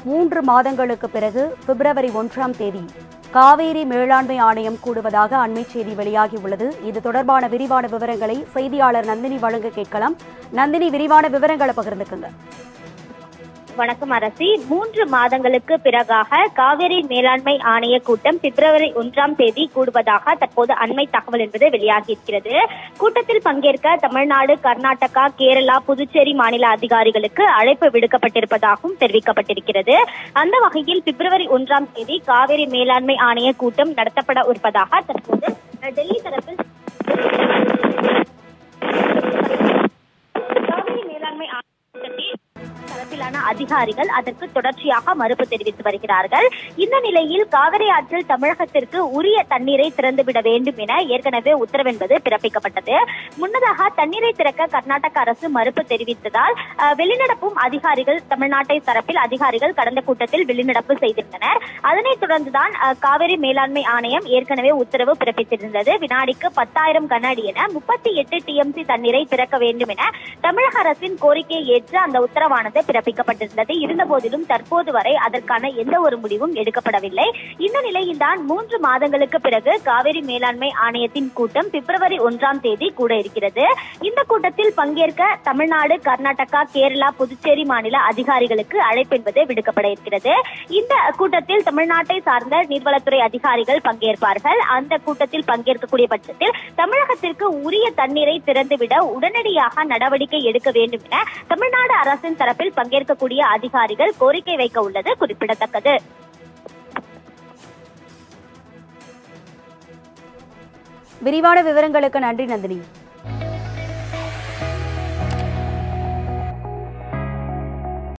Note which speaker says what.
Speaker 1: 3 மாதங்களுக்கு பிறகு பிப்ரவரி 1ஆம் தேதி காவேரி மேலாண்மை ஆணையம் கூடுவதாக அண்மை செய்தி வெளியாகியுள்ளது. இது தொடர்பான விரிவான விவரங்களை செய்தியாளர் நந்தினி வழங்க கேட்கலாம். நந்தினி, விரிவான விவரங்களை பகிர்ந்துக்குங்க.
Speaker 2: வணக்கம் அரசி. 3 மாதங்களுக்கு பிறகாக காவிரி மேலாண்மை ஆணைய கூட்டம் பிப்ரவரி 1ஆம் தேதி கூடுவதாக தற்போது அண்மை தகவல் என்பது வெளியாகியிருக்கிறது. கூட்டத்தில் பங்கேற்க தமிழ்நாடு, கர்நாடகா, கேரளா, புதுச்சேரி மாநில அதிகாரிகளுக்கு அழைப்பு விடுக்கப்பட்டிருப்பதாகவும் தெரிவிக்கப்பட்டிருக்கிறது. அந்த வகையில் பிப்ரவரி 1ஆம் தேதி காவிரி மேலாண்மை ஆணைய கூட்டம் நடத்தப்பட இருப்பதாக தற்போது டெல்லி தரப்பில் காவிரி மேலாண்மை அதிகாரிகள் அதற்கு தொடர்ச்சியாக மறுப்பு தெரிவித்து வருகிறார்கள். இந்த நிலையில் காவிரி ஆற்றில் தமிழகத்திற்கு உரிய தண்ணீரை திறந்துவிட வேண்டும் என ஏற்கனவே உத்தரவு என்பது பிறப்பிக்கப்பட்டது. முன்னதாக தண்ணீரை திறக்க கர்நாடக அரசு மறுப்பு தெரிவித்ததால் வெளிநடப்பும் அதிகாரிகள் தமிழ்நாட்டை தரப்பில் அதிகாரிகள் கடந்த கூட்டத்தில் வெளிநடப்பு செய்திருந்தனர். அதனைத் தொடர்ந்துதான் காவிரி மேலாண்மை ஆணையம் ஏற்கனவே உத்தரவு பிறப்பித்திருந்தது. வினாடிக்கு 10,000 கன அடி என 38 TMC தண்ணீரை திறக்க வேண்டும் என தமிழக அரசின் கோரிக்கையை ஏற்று அந்த உத்தரவானது பிறப்பிக்கப்பட்டிருந்தது. இருந்தபோதிலும் தற்போது வரை அதற்கான எந்த ஒரு முடிவும் எடுக்கப்படவில்லை. இந்த நிலையில்தான் 3 மாதங்களுக்கு பிறகு காவிரி மேலாண்மை ஆணையத்தின் கூட்டம் பிப்ரவரி 1ஆம் தேதி கூட இருக்கிறது. இந்த கூட்டத்தில் பங்கேற்க தமிழ்நாடு, கர்நாடகா, கேரளா, புதுச்சேரி மாநில அதிகாரிகளுக்கு அழைப்பு என்பது விடுக்கப்பட இருக்கிறது. இந்த கூட்டத்தில் தமிழ்நாட்டை சார்ந்த நீர்வளத்துறை அதிகாரிகள் பங்கேற்பார்கள். அந்த கூட்டத்தில் பங்கேற்கக்கூடிய பட்சத்தில் தமிழகத்திற்கு உரிய தண்ணீரை திறந்துவிட உடனடியாக நடவடிக்கை எடுக்க வேண்டும் என தமிழ்நாடு அரசின் தரப்பில் பங்கேற்கக்கூடிய அதிகாரிகள் கோரிக்கை வைக்க உள்ளது குறிப்பிடத்தக்கது.
Speaker 1: விரிவான விவரங்களுக்கு நன்றி நந்தினி.